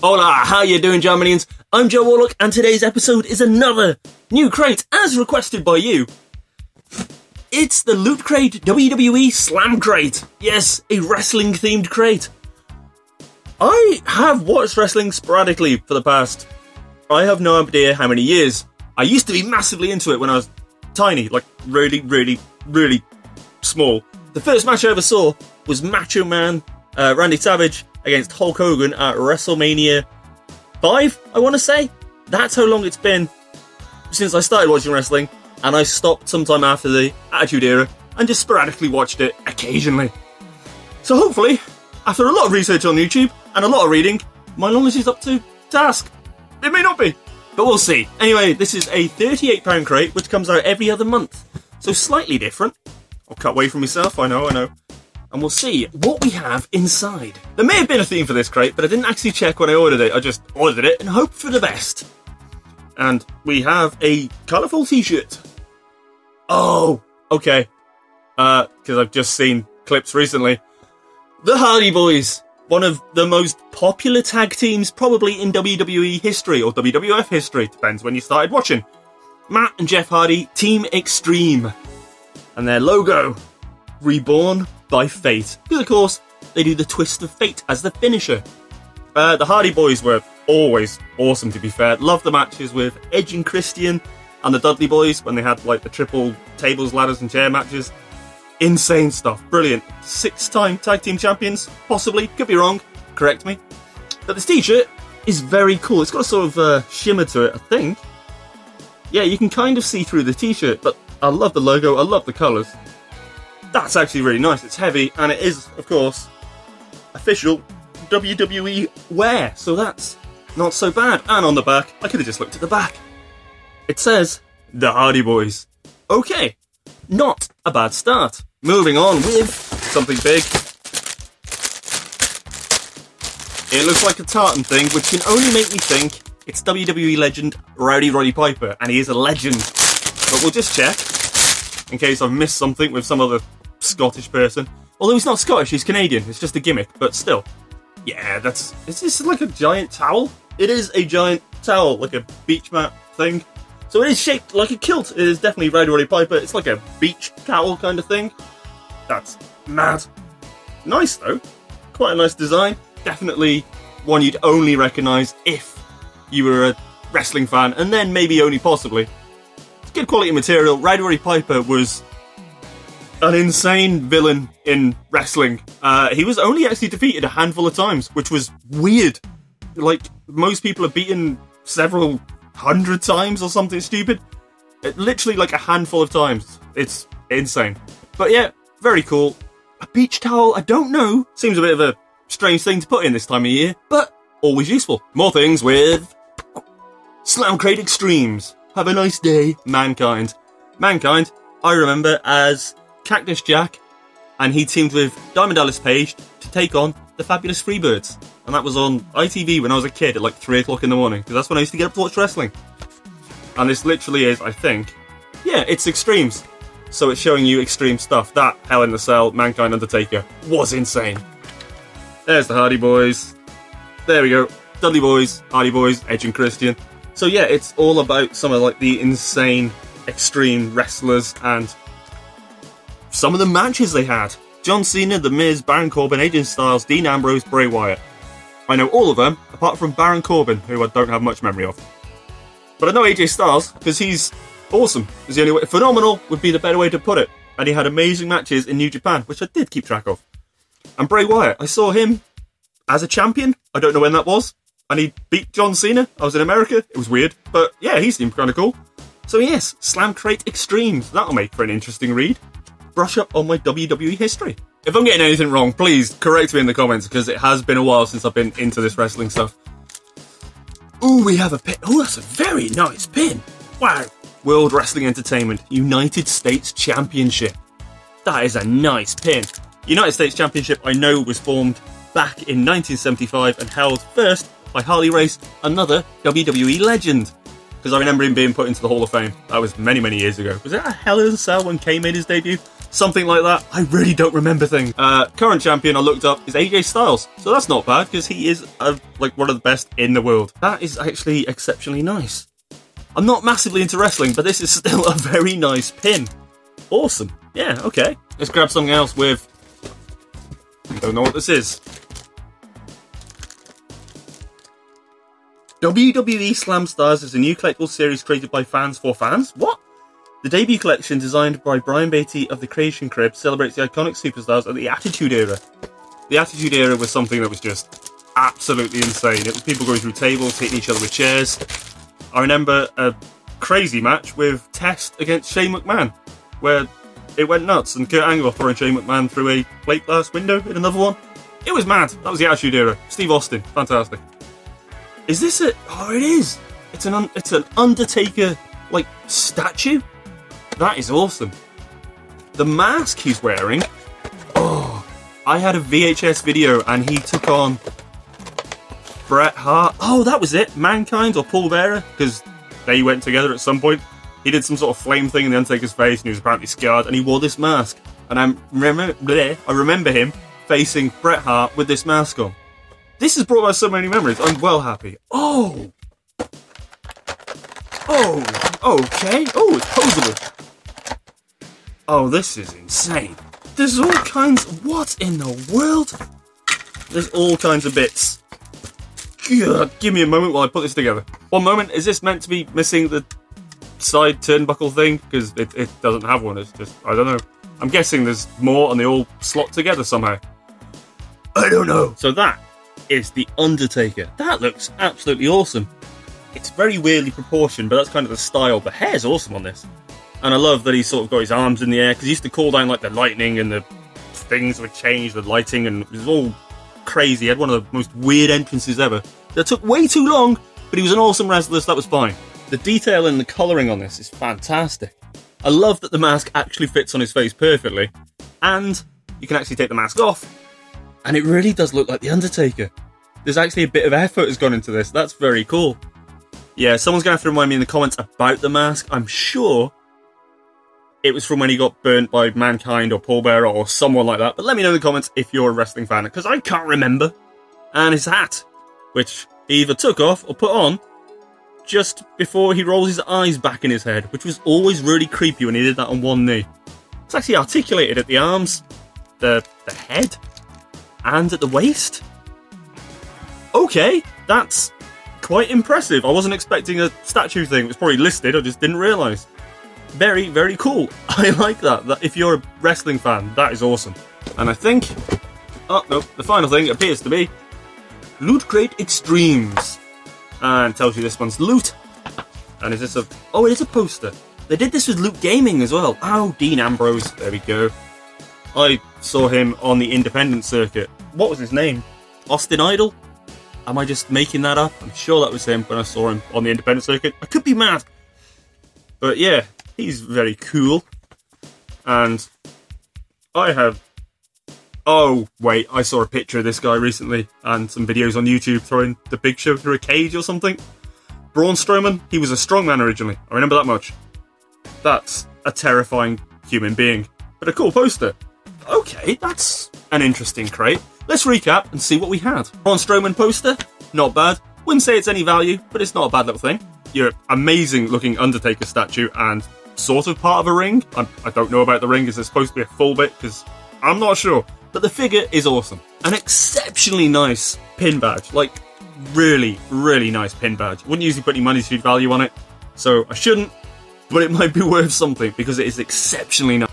Hola, how you doing, Germanians? I'm Jawarlock, and today's episode is another new crate, as requested by you. It's the Loot Crate WWE Slam Crate. Yes, a wrestling-themed crate. I have watched wrestling sporadically for the past, I have no idea how many years. I used to be massively into it when I was tiny, like really small. The first match I ever saw was Macho Man Randy Savage against Hulk Hogan at WrestleMania 5, I want to say. That's how long it's been since I started watching wrestling, and I stopped sometime after the Attitude Era and just sporadically watched it occasionally. So hopefully, after a lot of research on YouTube and a lot of reading, my knowledge is up to task. It may not be, but we'll see. Anyway, this is a £38 crate which comes out every other month, so slightly different. I'll cut away from myself, I know. And we'll see what we have inside. There may have been a theme for this crate, but I didn't actually check when I ordered it. I just ordered it and hoped for the best. And we have a colourful t-shirt. Oh, okay. Because I've just seen clips recently. The Hardy Boys, one of the most popular tag teams probably in WWE history, or WWF history, depends when you started watching. Matt and Jeff Hardy, Team Extreme. And their logo, Reborn by Fate. Because of course, they do the Twist of Fate as the finisher. The Hardy Boys were always awesome, to be fair. Loved the matches with Edge and Christian and the Dudley Boys when they had like the triple tables, ladders and chair matches. Insane stuff. Brilliant. 6-time tag team champions, possibly. Could be wrong. Correct me. But this t-shirt is very cool. It's got a sort of shimmer to it, I think. Yeah, you can kind of see through the t-shirt, but I love the logo. I love the colours. That's actually really nice. It's heavy, and it is, of course, official WWE wear, so that's not so bad. And on the back, I could have just looked at the back. It says, The Hardy Boys. Okay, not a bad start. Moving on with something big. It looks like a tartan thing, which can only make me think it's WWE legend Rowdy Roddy Piper, and he is a legend. But we'll just check, in case I've missed something with some other Scottish person. Although he's not Scottish, he's Canadian. It's just a gimmick, but still. Yeah, it's just like a giant towel. It is a giant towel, like a beach mat thing. So it is shaped like a kilt. It is definitely Rowdy Roddy Piper. It's like a beach towel kind of thing. That's mad. Nice though. Quite a nice design. Definitely one you'd only recognise if you were a wrestling fan, and then maybe only possibly. It's good quality material. Rowdy Roddy Piper was an insane villain in wrestling. He was only actually defeated a handful of times, which was weird. Like, most people are beaten several hundred times or something stupid. Literally like a handful of times. It's insane. But yeah, very cool. A beach towel, I don't know. Seems a bit of a strange thing to put in this time of year, but always useful. More things with Slam Crate Extremes. Have a nice day, Mankind. Mankind, I remember as Cactus Jack, and he teamed with Diamond Dallas Page to take on the Fabulous Freebirds. And that was on ITV when I was a kid at like 3 o'clock in the morning, because that's when I used to get up to watch wrestling. And this literally is, I think, yeah, it's Extremes. So it's showing you extreme stuff. That Hell in the Cell, Mankind, Undertaker was insane. There's the Hardy Boys. There we go. Dudley Boys, Hardy Boys, Edge and Christian. So yeah, it's all about some of like the insane, extreme wrestlers and some of the matches they had. John Cena, The Miz, Baron Corbin, AJ Styles, Dean Ambrose, Bray Wyatt. I know all of them, apart from Baron Corbin, who I don't have much memory of. But I know AJ Styles, because he's awesome. Is the only way. Phenomenal would be the better way to put it. And he had amazing matches in New Japan, which I did keep track of. And Bray Wyatt, I saw him as a champion. I don't know when that was. And he beat John Cena. I was in America. It was weird. But yeah, he seemed kind of cool. So yes, Slam Crate Extremes. That'll make for an interesting read. Brush up on my WWE history. If I'm getting anything wrong, please correct me in the comments, because it has been a while since I've been into this wrestling stuff. Ooh, we have a pin. Oh, that's a very nice pin. Wow. World Wrestling Entertainment United States Championship. That is a nice pin. United States Championship, I know, was formed back in 1975 and held first by Harley Race, another WWE legend. Because I remember him being put into the Hall of Fame. That was many, many years ago. Was it a Hell in a Cell when Kane made his debut? Something like that. I really don't remember things. Current champion I looked up is AJ Styles. So that's not bad, because he is like one of the best in the world. That is actually exceptionally nice. I'm not massively into wrestling, but this is still a very nice pin. Awesome. Yeah, okay. Let's grab something else with... I don't know what this is. WWE Slam Stars is a new collectible series created by fans for fans. What? The debut collection, designed by Brian Beatty of the Creation Crib, celebrates the iconic superstars of the Attitude Era. The Attitude Era was something that was just absolutely insane. It was people going through tables, hitting each other with chairs. I remember a crazy match with Test against Shane McMahon, where it went nuts, and Kurt Angle throwing Shane McMahon through a plate glass window in another one. It was mad. That was the Attitude Era. Steve Austin, fantastic. Is this a... Oh, it is! It's an Undertaker, like, statue? That is awesome. The mask he's wearing... Oh, I had a VHS video and he took on Bret Hart. Oh, that was it. Mankind or Paul Bearer, because they went together at some point. He did some sort of flame thing in the Undertaker's face and he was apparently scarred and he wore this mask. And I remember him facing Bret Hart with this mask on. This has brought back so many memories. I'm well happy. Oh! Oh! Okay. Oh, it's posable. Oh, this is insane. There's all kinds... What in the world? There's all kinds of bits. God, give me a moment while I put this together. One moment, is this meant to be missing the side turnbuckle thing? Because it doesn't have one, it's just... I don't know. I'm guessing there's more and they all slot together somehow. I don't know. So that is the Undertaker. That looks absolutely awesome. It's very weirdly proportioned, but that's kind of the style. The hair's awesome on this. And I love that he's sort of got his arms in the air, because he used to call down like the lightning and the things would change, the lighting, and it was all crazy. He had one of the most weird entrances ever. That took way too long, but he was an awesome wrestler, so that was fine. The detail and the colouring on this is fantastic. I love that the mask actually fits on his face perfectly, and you can actually take the mask off, and it really does look like the Undertaker. There's actually a bit of effort has gone into this. That's very cool. Yeah, someone's going to have to remind me in the comments about the mask. I'm sure it was from when he got burnt by Mankind or Paul Bearer or someone like that. But let me know in the comments if you're a wrestling fan, because I can't remember. And his hat, which he either took off or put on just before he rolls his eyes back in his head, which was always really creepy when he did that on one knee. It's actually articulated at the arms, the head, and at the waist. Okay, that's quite impressive. I wasn't expecting a statue thing. It was probably listed, I just didn't realise. Very, very cool. I like that. If you're a wrestling fan, that is awesome. And I think... Oh, no. The final thing appears to be Loot Crate Extremes. And tells you this one's loot. And is this a... Oh, it is a poster. They did this with Loot Gaming as well. Oh, Dean Ambrose. There we go. I saw him on the independent circuit. What was his name? Austin Idol? Am I just making that up? I'm sure that was him when I saw him on the independent circuit. I could be mad. But yeah, he's very cool. And I have... Oh, wait, I saw a picture of this guy recently and some videos on YouTube throwing the Big Show through a cage or something. Braun Strowman, he was a strongman originally. I remember that much. That's a terrifying human being. But a cool poster. Okay, that's an interesting crate. Let's recap and see what we had. Braun Strowman poster, not bad. Wouldn't say it's any value, but it's not a bad little thing. Your amazing looking Undertaker statue and sort of part of a ring. I don't know about the ring. Is it supposed to be a full bit? Because I'm not sure. But the figure is awesome. An exceptionally nice pin badge. Like, really, really nice pin badge. Wouldn't usually put any money street value on it, so I shouldn't. But it might be worth something because it is exceptionally nice.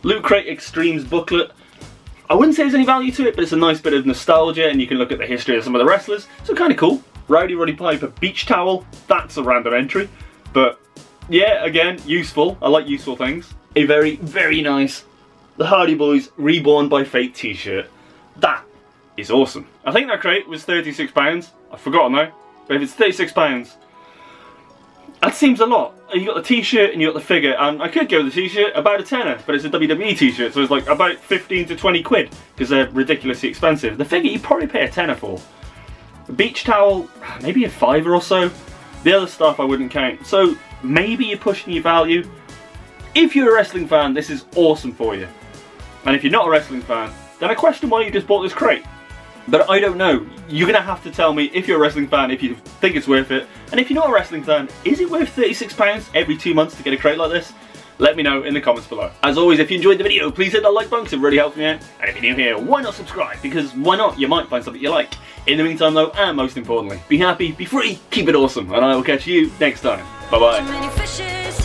Loot Crate Extremes booklet. I wouldn't say there's any value to it, but it's a nice bit of nostalgia and you can look at the history of some of the wrestlers. So kind of cool. Rowdy Roddy Piper beach towel. That's a random entry. But yeah, again, useful. I like useful things. A very, very nice The Hardy Boys Reborn by Fate t-shirt. That is awesome. I think that crate was £36. I've forgotten now. But if it's £36, that seems a lot. You got the t-shirt and you got the figure, and I could go with the t-shirt, about a tenner, but it's a WWE t-shirt, so it's like about 15 to 20 quid, because they're ridiculously expensive. The figure you probably pay a tenner for. The beach towel, maybe a fiver or so. The other stuff I wouldn't count. So maybe you're pushing your value. If you're a wrestling fan, this is awesome for you. And if you're not a wrestling fan, then I question why you just bought this crate. But I don't know. You're going to have to tell me if you're a wrestling fan, if you think it's worth it. And if you're not a wrestling fan, is it worth £36 every 2 months to get a crate like this? Let me know in the comments below. As always, if you enjoyed the video, please hit that like button because it really helps me out. And if you're new here, why not subscribe? Because why not? You might find something you like. In the meantime though, and most importantly, be happy, be free, keep it awesome. And I will catch you next time. Bye bye.